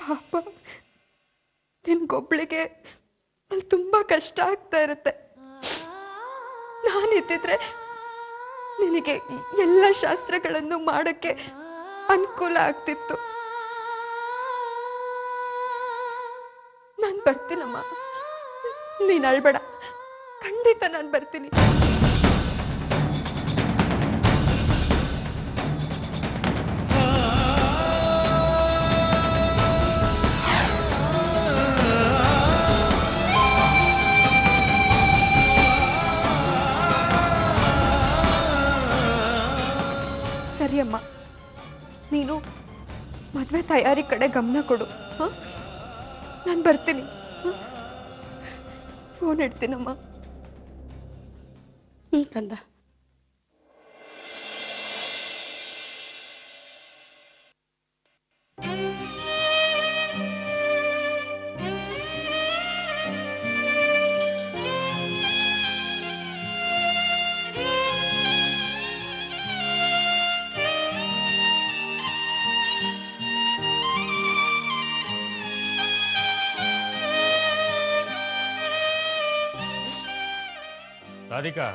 ಪಾಪ ನಿನ್ಗೊಬ್ಳಿಗೆ ಅಲ್ಲಿ ತುಂಬಾ ಕಷ್ಟ ಆಗ್ತಾ ಇರುತ್ತೆ. ನಾನಿದ್ದಿದ್ರೆ ನಿನಗೆ ಎಲ್ಲ ಶಾಸ್ತ್ರಗಳನ್ನು ಮಾಡಕ್ಕೆ ಅನುಕೂಲ ಆಗ್ತಿತ್ತು. ನಾನು ಬರ್ತೀನಮ್ಮ, ನೀನ್ ಅಳ್ಬೇಡ, ಖಂಡಿತ ನಾನು ಬರ್ತೀನಿ. ಸರಿಯಮ್ಮ, ನೀನು ಮದ್ವೆ ತಯಾರಿ ಕಡೆ ಗಮನ ಕೊಡು. ನಾನು ಬರ್ತೀನಿ. ಫೋನ್ ಇಡ್ತೀನಮ್ಮ. ಕಂದ. ರಾಧಿಕಾ,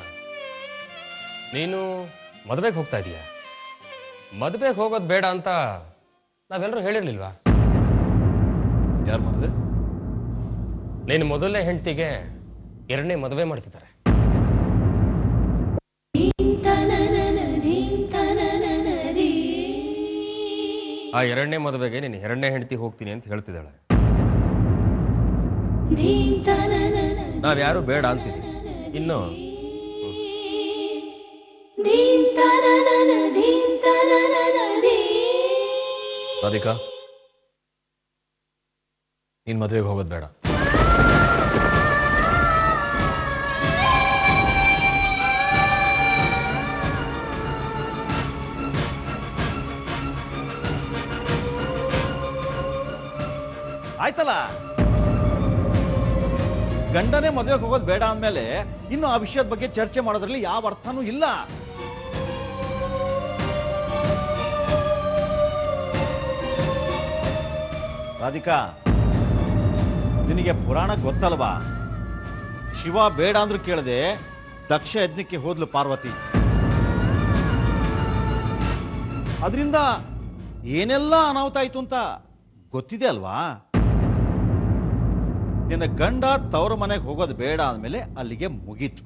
ನೀನು ಮದುವೆಗೆ ಹೋಗ್ತಾ ಇದೀಯಾ? ಮದುವೆಗೆ ಹೋಗೋದು ಬೇಡ ಅಂತ ನಾವೆಲ್ಲರೂ ಹೇಳಿರ್ಲಿಲ್ವಾ? ಯಾರು ಮದುವೆ? ನೀನು ಮೊದಲನೇ ಹೆಂಡತಿಗೆ ಎರಡನೇ ಮದುವೆ ಮಾಡ್ತಿದ್ದಾರೆ. ಆ ಎರಡನೇ ಮದುವೆಗೆ ನೀನು ಎರಡನೇ ಹೆಂಡತಿ ಹೋಗ್ತೀನಿ ಅಂತ ಹೇಳ್ತಿದ್ದಾಳೆ. ನಾವ್ಯಾರು ಬೇಡ ಅಂತೀವಿ. ಇನ್ನು ರಾಧಿಕಾ, ನೀನ್ ಮದುವೆಗೆ ಹೋಗೋದು ಬೇಡ. ಆಯ್ತಲ್ಲ, ಗಂಡನೇ ಮದುವೆಗೆ ಹೋಗೋದು ಬೇಡ ಅಂದಮೇಲೆ ಇನ್ನು ಆ ವಿಷಯದ ಬಗ್ಗೆ ಚರ್ಚೆ ಮಾಡೋದ್ರಲ್ಲಿ ಯಾವ ಅರ್ಥನೂ ಇಲ್ಲ. ರಾಧಿಕಾ, ನಿನಗೆ ಪುರಾಣ ಗೊತ್ತಲ್ವಾ? ಶಿವ ಬೇಡ ಅಂದ್ರೂ ಕೇಳದೆ ದಕ್ಷ ಯಜ್ಞಕ್ಕೆ ಹೋದ್ಲು ಪಾರ್ವತಿ. ಅದರಿಂದ ಏನೆಲ್ಲ ಅನಾಹುತ ಆಯ್ತು ಅಂತ ಗೊತ್ತಿದೆ ಅಲ್ವಾ? ನಿನ್ನ ಗಂಡ ತವರ ಮನೆಗೆ ಹೋಗೋದು ಬೇಡ ಅಂದಮೇಲೆ ಅಲ್ಲಿಗೆ ಮುಗೀತು.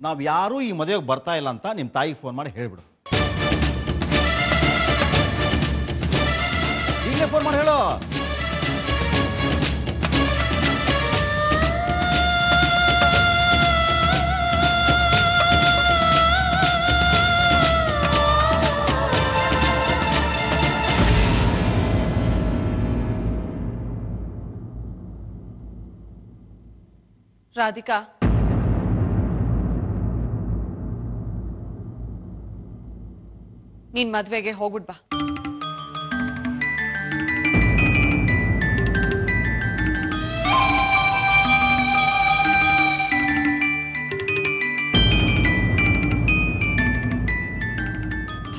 ನಾವ್ ಯಾರೂ ಈ ಮದುವೆಗೆ ಬರ್ತಾ ಇಲ್ಲ ಅಂತ ನಿಮ್ ತಾಯಿಗೆ ಫೋನ್ ಮಾಡಿ ಹೇಳ್ಬಿಡು. ಈಗಲೇ ಫೋನ್ ಮಾಡಿ ಹೇಳು. ರಾಧಿಕಾ, ನೀನ್ ಮದ್ವೆಗೆ ಹೋಗ್ಬಿಡ್ ಬಾ.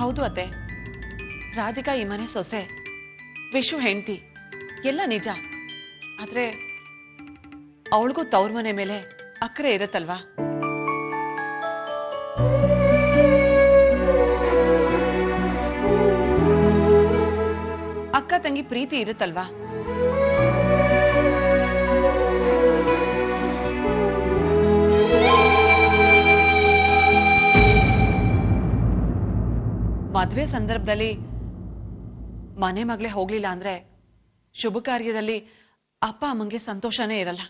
ಹೌದು ಅತ್ತೆ, ರಾಧಿಕಾ ಈ ಮನೆ ಸೊಸೆ, ವಿಶು ಹೆಂಡತಿ, ಎಲ್ಲ ನಿಜ. ಆದ್ರೆ ಅವಳಿಗೂ ತವ್ರ ಮನೆ ಮೇಲೆ ಅಕ್ಕರೆ ಇರತ್ತಲ್ವಾ? ಅಕ್ಕ ತಂಗಿ ಪ್ರೀತಿ ಇರುತ್ತಲ್ವಾ? ಮದ್ವೆ ಸಂದರ್ಭದಲ್ಲಿ ಮನೆ ಮಗಳೇ ಹೋಗ್ಲಿಲ್ಲ ಅಂದ್ರೆ ಶುಭ ಕಾರ್ಯದಲ್ಲಿ ಅಪ್ಪ ಅಮ್ಮಂಗೆ ಸಂತೋಷನೇ ಇರಲ್ಲ.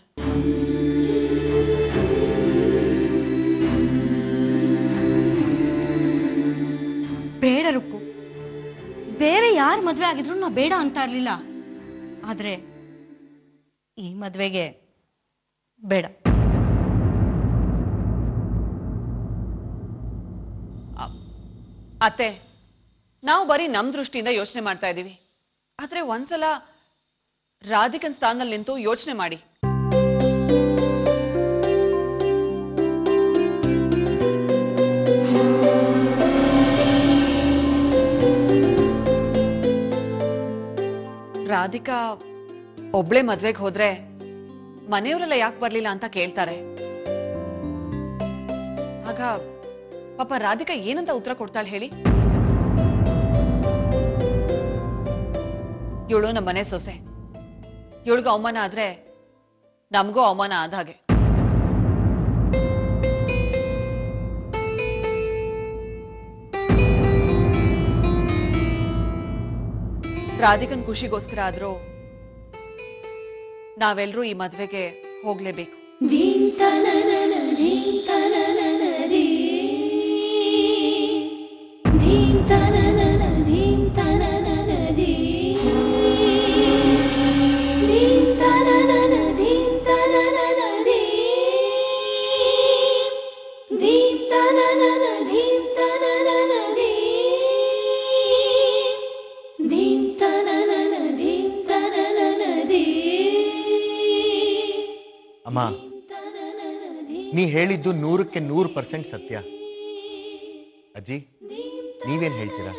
ಬೇಡ ರುಕ್ಕು, ಬೇರೆ ಯಾರು ಮದ್ವೆ ಆಗಿದ್ರು ನಾ ಬೇಡ ಅಂತ ಇರ್ಲಿಲ್ಲ. ಆದ್ರೆ ಈ ಮದ್ವೆಗೆ ಬೇಡ. ಅತ್ತೆ, ನಾವು ಬರೀ ನಮ್ ದೃಷ್ಟಿಯಿಂದ ಯೋಚನೆ ಮಾಡ್ತಾ ಇದೀವಿ. ಆದ್ರೆ ಒಂದ್ಸಲ ರಾಧಿಕನ್ ಸ್ಥಾನದಲ್ಲಿ ನಿಂತು ಯೋಚನೆ ಮಾಡಿ. ರಾಧಿಕಾ ಒಬ್ಳೆ ಮದ್ವೆಗೆ ಹೋದ್ರೆ ಮನೆಯವರೆಲ್ಲ ಯಾಕೆ ಬರ್ಲಿಲ್ಲ ಅಂತ ಕೇಳ್ತಾರೆ. ಆಗ ಪಾಪ ರಾಧಿಕಾ ಏನಂತ ಉತ್ತರ ಕೊಡ್ತಾಳೆ ಹೇಳಿ? ಇವಳು ನಮ್ಮ ಮನೆ ಸೊಸೆ, ಇವಳಿಗೂ ಅವಮಾನ ಆದ್ರೆ ನಮಗೂ ಅವಮಾನ ಆದ ಹಾಗೆ. ರಾಧಿಕನ್ ಖುಷಿಗೋಸ್ಕರ ಆದ್ರೂ ನಾವೆಲ್ಲರೂ ಈ ಮದ್ವೆಗೆ ಹೋಗ್ಲೇಬೇಕು. ಅಮ್ಮ, ನೀ ಹೇಳಿದ್ದು 100% ಸತ್ಯ. ಅಜ್ಜಿ, ನೀವೇನ್ ಹೇಳ್ತೀರಾ?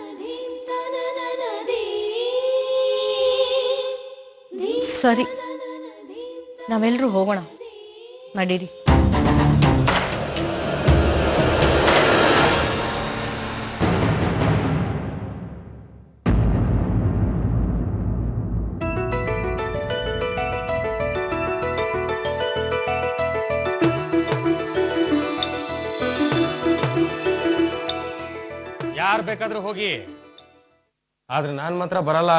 ಸರಿ, ನಾವೆಲ್ಲರೂ ಹೋಗೋಣ, ನಡೀರಿ. ಯಾರು ಬೇಕಾದ್ರೂ ಹೋಗಿ, ಆದ್ರೆ ನಾನ್ ಮಾತ್ರ ಬರಲ್ಲ.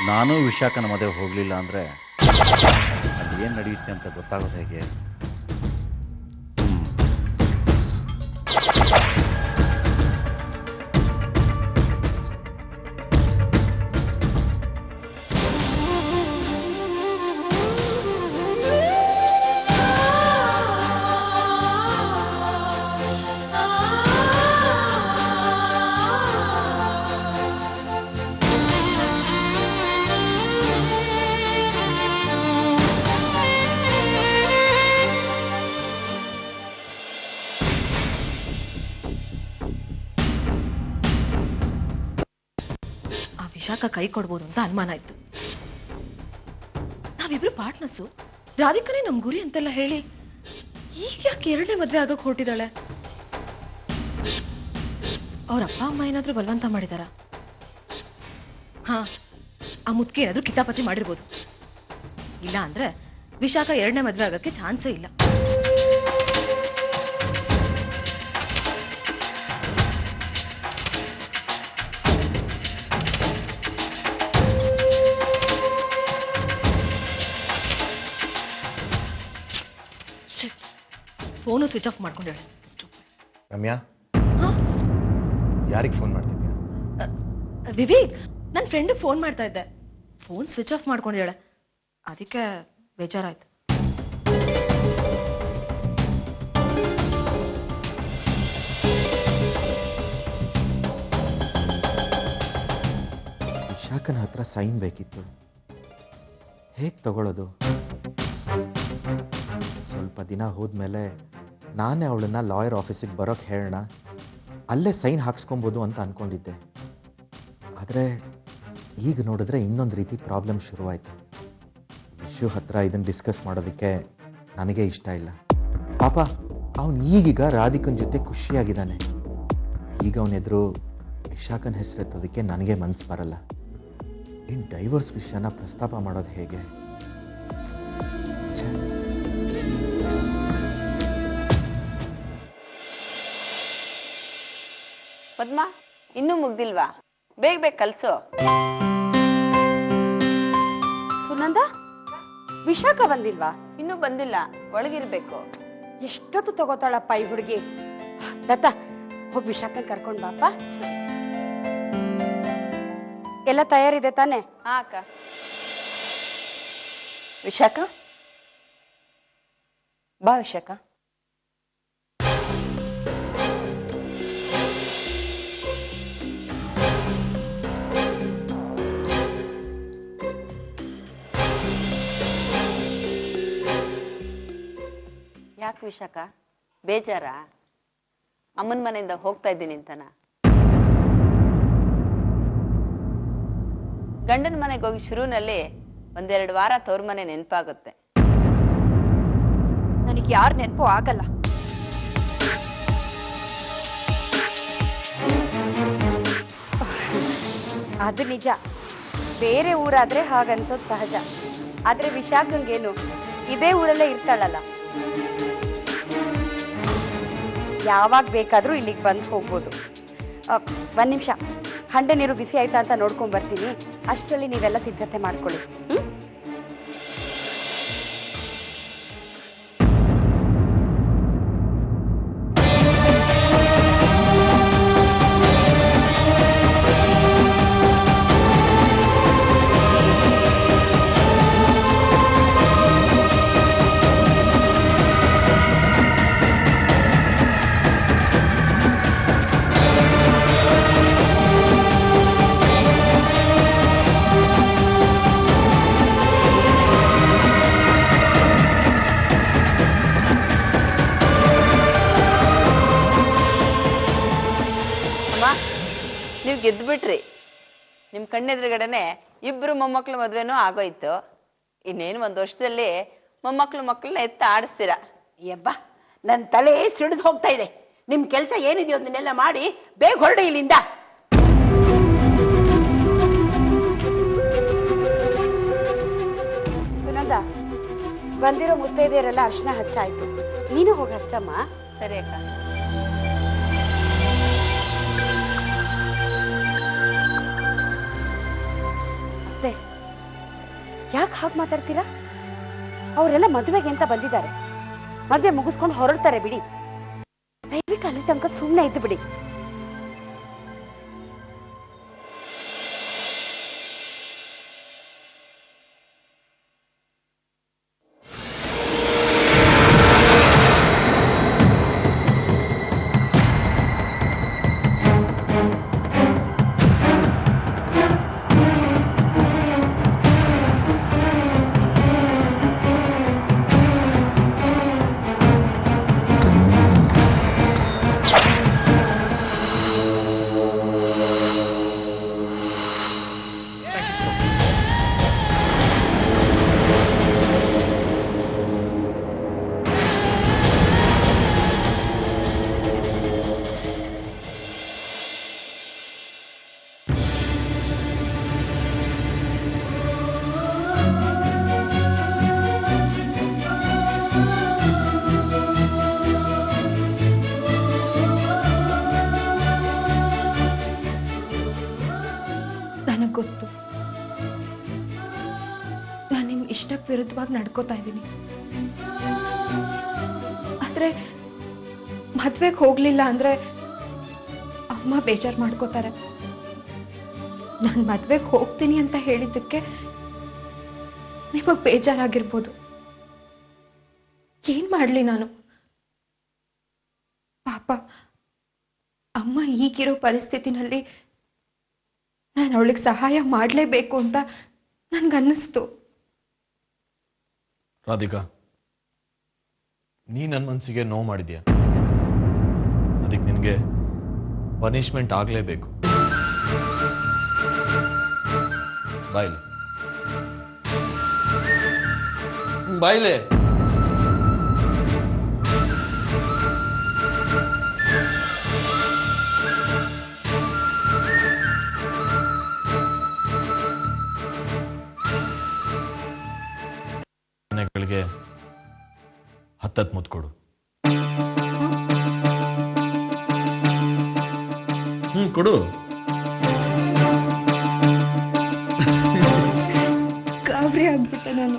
ನಾನು ವಿಶಾಖನ ಮದುವೆ ಹೋಗಲಿಲ್ಲ ಅಂದರೆ ಅಲ್ಲಿ ಏನು ನಡೆಯುತ್ತೆ ಅಂತ ಗೊತ್ತಾಗೋದು ಹೇಗೆ? ವಿಶಾಖ ಕೈ ಕೊಡ್ಬೋದು ಅಂತ ಅನುಮಾನ ಆಯ್ತು. ನಾವಿಬ್ರು ಪಾರ್ಟ್ನರ್ಸು, ರಾಧಿಕಾನೇ ನಮ್ ಗುರಿ ಅಂತೆಲ್ಲ ಹೇಳಿ ಈಗ ಯಾಕೆ 2ನೇ ಮದ್ವೆ ಆಗಕ್ ಹೊರಟಿದ್ದಾಳೆ? ಅವ್ರ ಅಪ್ಪ ಅಮ್ಮ ಏನಾದ್ರೂ ಬಲವಂತ ಮಾಡಿದಾರ? ಹಾ, ಆ ಮುದ್ಕೆ ಏನಾದ್ರೂ ಕಿತಾಪತಿ ಮಾಡಿರ್ಬೋದು. ಇಲ್ಲ ಅಂದ್ರೆ ವಿಶಾಖ 2ನೇ ಮದ್ವೆ ಆಗಕ್ಕೆ ಚಾನ್ಸೇ ಇಲ್ಲ. ಫೋನು ಸ್ವಿಚ್ ಆಫ್ ಮಾಡ್ಕೊಂಡೇಳೆ. ರಮ್ಯಾ, ಯಾರಿಗೆ ಫೋನ್ ಮಾಡ್ತಿದ್ಯಾ? ವಿವೇಕ್, ನನ್ನ ಫ್ರೆಂಡಿಗೆ ಫೋನ್ ಮಾಡ್ತಾ ಇದ್ದೆ. ಫೋನ್ ಸ್ವಿಚ್ ಆಫ್ ಮಾಡ್ಕೊಂಡೇಳೆ, ಅದಕ್ಕೆ ಬೇಜಾರಾಯ್ತು. ವಿಶಾಖನ ಹತ್ರ ಸೈನ್ ಬೇಕಿತ್ತು, ಹೇಗೆ ತಗೊಳ್ಳೋದು? ಸ್ವಲ್ಪ ದಿನ ಹೋದ್ಮೇಲೆ ನಾನೇ ಅವಳನ್ನ ಲಾಯರ್ ಆಫೀಸಿಗೆ ಬರೋಕ್ಕೆ ಹೇಳೋಣ, ಅಲ್ಲೇ ಸೈನ್ ಹಾಕ್ಸ್ಕೊಬೋದು ಅಂತ ಅನ್ಕೊಂಡಿದ್ದೆ. ಆದರೆ ಈಗ ನೋಡಿದ್ರೆ ಇನ್ನೊಂದು ರೀತಿ ಪ್ರಾಬ್ಲಮ್ ಶುರುವಾಯಿತು. ವಿಶು ಹತ್ರ ಇದನ್ನು ಡಿಸ್ಕಸ್ ಮಾಡೋದಕ್ಕೆ ನನಗೆ ಇಷ್ಟ ಇಲ್ಲ. ಪಾಪ ಅವನು ಈಗೀಗ ರಾಧಿಕನ್ ಜೊತೆ ಖುಷಿಯಾಗಿದ್ದಾನೆ. ಈಗ ಅವನೆದುರು ವಿಶಾಖನ ಹೆಸರೆತ್ತೋದಕ್ಕೆ ನನಗೆ ಮನಸ್ಸು ಬರಲ್ಲ. ಇನ್ನು ಡೈವರ್ಸ್ ವಿಷಯನ ಪ್ರಸ್ತಾಪ ಮಾಡೋದು ಹೇಗೆ? ಪದ್ಮ, ಇನ್ನೂ ಮುಗ್ದಿಲ್ವಾ? ಬೇಗ ಬೇಗ ಕಲ್ಸು. ಸುನಂದ, ವಿಶಾಖ ಬಂದಿಲ್ವಾ? ಇನ್ನೂ ಬಂದಿಲ್ಲ, ಒಳಗಿರ್ಬೇಕು. ಎಷ್ಟೊತ್ತು ತಗೋತಾಳಪ್ಪ ಈ ಹುಡುಗಿ. ಲತಾ, ಹೋಗಿ ವಿಶಾಖ ಕರ್ಕೊಂಡ್ ಬಾಪ. ಎಲ್ಲ ತಯಾರಿದೆ ತಾನೆ? ಹಾ ಅಕ್ಕ. ವಿಶಾಖ ಬಾ. ವಿಶಾಖ, ಯಾಕೆ ವಿಶಾಖ ಬೇಜಾರ? ಅಮ್ಮನ ಮನೆಯಿಂದ ಹೋಗ್ತಾ ಇದ್ದೀನಿ ಅಂತನ? ಗಂಡನ ಮನೆಗೆ ಹೋಗಿ ಶುರುವಿನಲ್ಲಿ 1-2 ವಾರ ತವ್ರ ಮನೆ ನೆನಪಾಗುತ್ತೆ. ನನಗೆ ಯಾರ ನೆನಪು ಆಗಲ್ಲ. ಅದು ನಿಜ, ಬೇರೆ ಊರಾದ್ರೆ ಹಾಗನ್ಸೋದು ಸಹಜ. ಆದ್ರೆ ವಿಶಾಖಂಗೇನು ಇದೇ ಊರಲ್ಲೇ ಇರ್ತಾಳಲ್ಲ, ಯಾವಾಗ ಬೇಕಾದ್ರೂ ಇಲ್ಲಿಗೆ ಬಂದು ಹೋಗ್ಬೋದು. ಒಂದ್ ನಿಮಿಷ, ಹಂಡೆ ನೀರು ಬಿಸಿ ಆಯ್ತಾ ಅಂತ ನೋಡ್ಕೊಂಡ್ ಬರ್ತೀನಿ. ಅಷ್ಟರಲ್ಲಿ ನೀವೆಲ್ಲ ಸಿದ್ಧತೆ ಮಾಡ್ಕೊಳ್ಳಿ. ನೀವು ಗೆದ್ಬಿಟ್ರಿ. ನಿಮ್ ಕಣ್ಣೆದುರುಗಡೆನೆ ಇಬ್ರು ಮೊಮ್ಮಕ್ಳು ಮದ್ವೆನೂ ಆಗೋಯ್ತು. ಇನ್ನೇನು 1 ವರ್ಷದಲ್ಲಿ ಮಕ್ಕಳನ್ನ ಎತ್ತ ಆಡಿಸ್ತೀರಾ. ಯಬ್ಬಾ, ನನ್ನ ತಲೆ ಸಿಡಿದು ಹೋಗ್ತಾ ಇದೆ. ನಿಮ್ ಕೆಲಸ ಏನಿದೆಯೋ ಅದನ್ನೆಲ್ಲ ಮಾಡಿ ಬೇಗ ಹೊರಡಿ ಇಲ್ಲಿಂದ. ಸುನಂದ, ಬಂದಿರೋ ಮುತ್ತೈದೆಯರೆಲ್ಲ ಅರ್ಶನ ಹಚ್ಚಾಯ್ತು. ನೀನು ಹೋಗಿ ಹಚ್ಚಮ್ಮ. ಸರಿ ಅಕ್ಕ. ಯಾಕೆ ಹಾಗೆ ಮಾತಾಡ್ತೀರಾ? ಅವರೆಲ್ಲ ಮದುವೆಗೆ ಅಂತ ಬಂದಿದ್ದಾರೆ. ಮದುವೆ ಮುಗಿಸ್ಕೊಂಡು ಹೊರಡ್ತಾರೆ ಬಿಡಿ. ದಯವಿಟ್ಟು ಅಲ್ಲಿ ತನಕ ಸುಮ್ಮನೆ ಇದ್ದು ಬಿಡಿ. ಗೊತ್ತು, ನಾನು ನಿಮ್ ಇಷ್ಟಕ್ಕೆ ವಿರುದ್ಧವಾಗಿ ನಡ್ಕೋತಾ ಇದ್ದೀನಿ. ಆದ್ರೆ ಮದ್ವೆಗೆ ಹೋಗ್ಲಿಲ್ಲ ಅಂದ್ರೆ ಅಮ್ಮ ಬೇಜಾರು ಮಾಡ್ಕೋತಾರೆ. ನಾನು ಮದ್ವೆಗೆ ಹೋಗ್ತೀನಿ ಅಂತ ಹೇಳಿದ್ದಕ್ಕೆ ನಿಮಗ್ ಬೇಜಾರಾಗಿರ್ಬೋದು. ಏನ್ ಮಾಡ್ಲಿ ನಾನು? ಪಾಪ ಅಮ್ಮ ಈಗಿರೋ ಪರಿಸ್ಥಿತಿನಲ್ಲಿ ನಾನು ಅವಳಿಗೆ ಸಹಾಯ ಮಾಡಲೇಬೇಕು ಅಂತ ನನ್ಗನ್ನಿಸ್ತು. ರಾಧಿಕಾ, ನೀ ನನ್ನ ಮನಸ್ಸಿಗೆ ನೋವು ಮಾಡಿದ್ಯಾ. ಅದಕ್ಕೆ ನಿನಗೆ ಪನಿಷ್ಮೆಂಟ್ ಆಗಲೇಬೇಕು. ಬಾಯ್ಲೆ ಬಾಯ್ಲೆ. ಗಳಿಗೆ 10 ಮುತ್ತು ಕೊಡು. ಕೊಡು. ಗಾಬರಿ ಆಗ್ಬಿಟ್ಟೆ ನಾನು.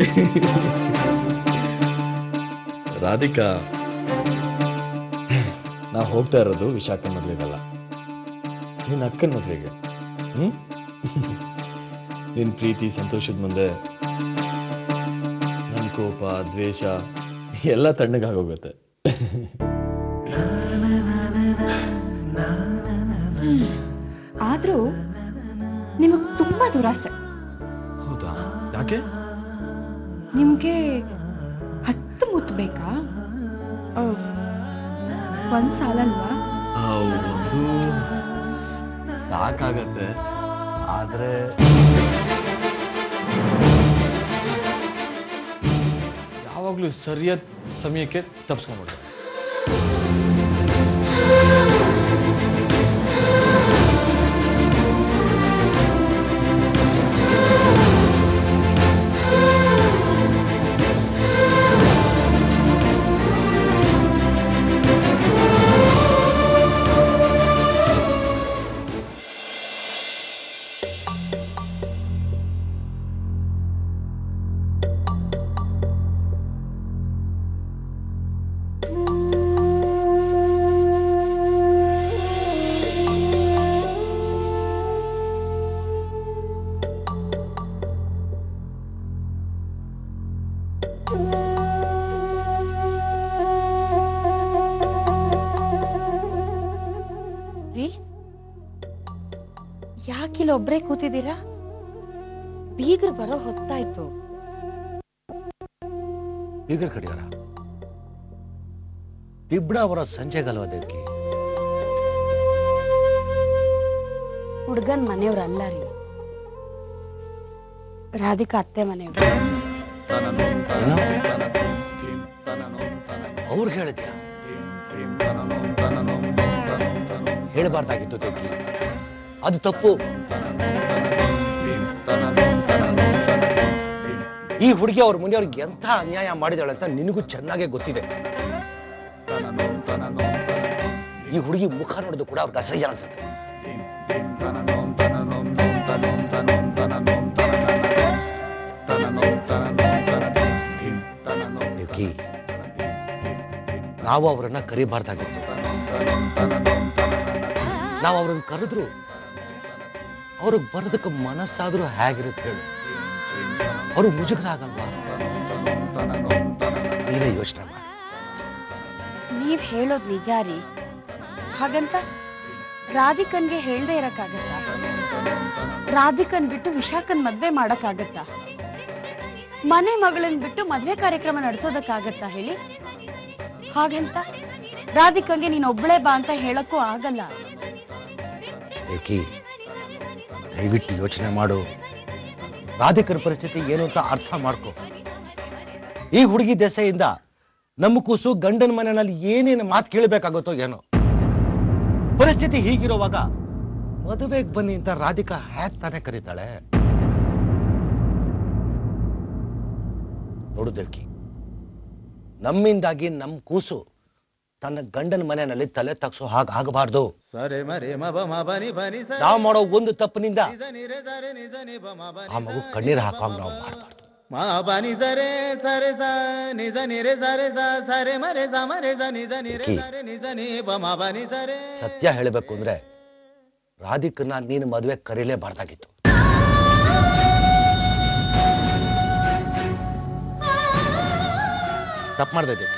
ರಾಧಿಕಾ, ನಾ ಹೋಗ್ತಾ ಇರೋದು ವಿಶಾಖನ ಮದ್ವೆಗಲ್ಲ, ನಿನ್ನ ಅಕ್ಕನ ಮದ್ವೆಗೆ. ನಿನ್ ಪ್ರೀತಿ ಸಂತೋಷದ ಮುಂದೆ ನನ್ನ ಕೋಪ ದ್ವೇಷ ಎಲ್ಲ ತಣ್ಣಗಾಗೋಗುತ್ತೆ. ಆದ್ರೂ ನಿಮಗ್ ತುಂಬಾ ದುರಾಸೆ. ಹೌದಾ? ಯಾಕೆ? ನಿಮ್ಗೆ 10 ಮುತ್ತು ಬೇಕಾ? ಒಂದ್ ಸಾಲಲ್ವಾ? ಒಂದು ಸಾಕಾಗತ್ತೆ, ಆದ್ರೆ ಯಾವಾಗ್ಲೂ ಸರಿಯಾದ ಸಮಯಕ್ಕೆ ತಪ್ಸ್ಕೊಂಡ್ಬಿಡ್ತಾರೆ. ಯಾಕಿಲ್ಲ ಒಬ್ರೇ ಕೂತಿದ್ದೀರಾ? ಬೀಗರು ಬರೋ ಹೊತ್ತಾಯ್ತು. ಬೀಗರ್ ಕಡಿದಾರ? ದಿಬ್ಣ ಅವರ ಸಂಜೆಗಲ್ವದಕ್ಕೆ ಹುಡ್ಗನ್ ಮನೆಯವ್ರಲ್ಲ ರೀ, ರಾಧಿಕಾ ಅತ್ತೆ ಮನೆಯವ್ರು. ಅವ್ರಿಗೆ ಹೇಳಿದ್ಯಾ? ಹೇಳಬಾರ್ದಾಗಿತ್ತು ದೇವ್ಕಿ, ಅದು ತಪ್ಪು. ಈ ಹುಡುಗಿ ಅವ್ರ ಮನೆಯವ್ರಿಗೆ ಎಂಥ ಅನ್ಯಾಯ ಮಾಡಿದಾಳೆ ಅಂತ ನಿನಗೂ ಚೆನ್ನಾಗೇ ಗೊತ್ತಿದೆ. ಈ ಹುಡುಗಿ ಮುಖ ನೋಡಿದ್ರು ಕೂಡ ಅವ್ರಿಗೆ ಅಸಹ್ಯ ಅನ್ಸುತ್ತೆ. ದೇವ್ಕಿ, ನಾವು ಅವರನ್ನ ಕರಿಬಾರ್ದಾಗಿತ್ತು. ನಾವು ಅವ್ರನ್ನ ಕರೆದ್ರು ಅವ್ರಿಗೆ ಬರೋದಕ್ಕೆ ಮನಸ್ಸಾದ್ರೂ ಹೇಗಿರುತ್ತೆ ಹೇಳು? ಅವರು ಮುಜುಗರಾಗಲ್ವಾ? ನೀವೇ ಯೋಚನೆ ಮಾಡಿ. ನೀವ್ ಹೇಳೋದ್ ನಿಜ ರೀ. ಹಾಗಂತ ರಾಧಿಕನ್ಗೆ ಹೇಳ್ದೆ ಇರಕ್ಕಾಗತ್ತಾ? ರಾಧಿಕನ್ ಬಿಟ್ಟು ವಿಶಾಖನ್ ಮದ್ವೆ ಮಾಡಕ್ಕಾಗತ್ತಾ? ಮನೆ ಮಗಳನ್ ಬಿಟ್ಟು ಮದ್ವೆ ಕಾರ್ಯಕ್ರಮ ನಡೆಸೋದಕ್ಕಾಗತ್ತಾ ಹೇಳಿ? ಹಾಗಂತ ರಾಧಿಕನ್ಗೆ ನೀನ್ ಒಬ್ಳೆ ಬಾ ಅಂತ ಹೇಳಕ್ಕೂ ಆಗಲ್ಲ. ಏಕಿ, ದಯವಿಟ್ಟು ಯೋಚನೆ ಮಾಡು. ರಾಧಿಕರ ಪರಿಸ್ಥಿತಿ ಏನು ಅಂತ ಅರ್ಥ ಮಾಡ್ಕೊ. ಈ ಹುಡುಗಿ ದೆಸೆಯಿಂದ ನಮ್ಮ ಕೂಸು ಗಂಡನ ಮನೆಯಲ್ಲಿ ಏನೇನು ಮಾತು ಕೇಳಬೇಕಾಗುತ್ತೋ ಏನೋ. ಪರಿಸ್ಥಿತಿ ಹೀಗಿರುವಾಗ ಮದುವೆಗೆ ಬನ್ನಿ ಅಂತ ರಾಧಿಕಾ ಹ್ಯಾಕ್ ತಾನೇ ಕರೀತಾಳೆ? ನೋಡು ದೇವ್ಕಿ, ನಮ್ಮಿಂದಾಗಿ ನಮ್ಮ ಕೂಸು ತನ್ನ ಗಂಡನ ಮನೆಯಲ್ಲಿ ತಲೆ ತಗ್ಸೋ ಹಾಗಾಗಬಾರ್ದು. ನಾವು ಮಾಡೋ ಒಂದು ತಪ್ಪಿನಿಂದ ಆ ಮಗು ಕಣ್ಣೀರು ಹಾಕೋಂಗ್ ನಾವು ಮಾಡಬಾರ್ದು. ಸತ್ಯ ಹೇಳಬೇಕು ಅಂದ್ರೆ ರಾಧಿಕನ್ನ ನೀನು ಮದುವೆ ಕರೀಲೇಬಾರ್ದಾಗಿತ್ತು. ತಪ್ಪು ಮಾಡ್ದೆ.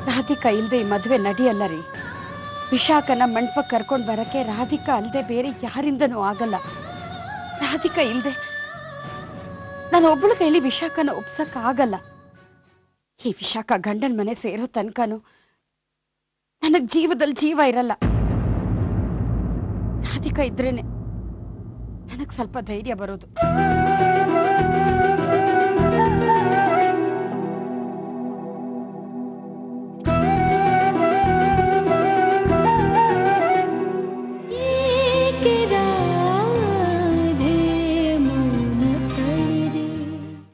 ರಾಧಿಕಾ ಇಲ್ದೆ ಈ ಮದ್ವೆ ನಡಿಯಲ್ಲ ರೀ. ವಿಶಾಖನ ಮಂಟಪಕ್ಕೆ ಕರ್ಕೊಂಡ್ ಬರಕ್ಕೆ ರಾಧಿಕಾ ಅಲ್ದೆ ಬೇರೆ ಯಾರಿಂದನೂ ಆಗಲ್ಲ. ರಾಧಿಕಾ ಇಲ್ದೆ ನಾನು ಒಬ್ಬಳ ಕೈಲಿ ವಿಶಾಖನ ಒಪ್ಸಕ್ ಆಗಲ್ಲ. ಈ ವಿಶಾಖ ಗಂಡನ ಮನೆ ಸೇರೋ ತನಕನೂ ನನಗ್ ಜೀವದಲ್ಲಿ ಜೀವ ಇರಲ್ಲ. ರಾಧಿಕಾ ಇದ್ರೇನೆ ನನಗ್ ಸ್ವಲ್ಪ ಧೈರ್ಯ ಬರೋದು.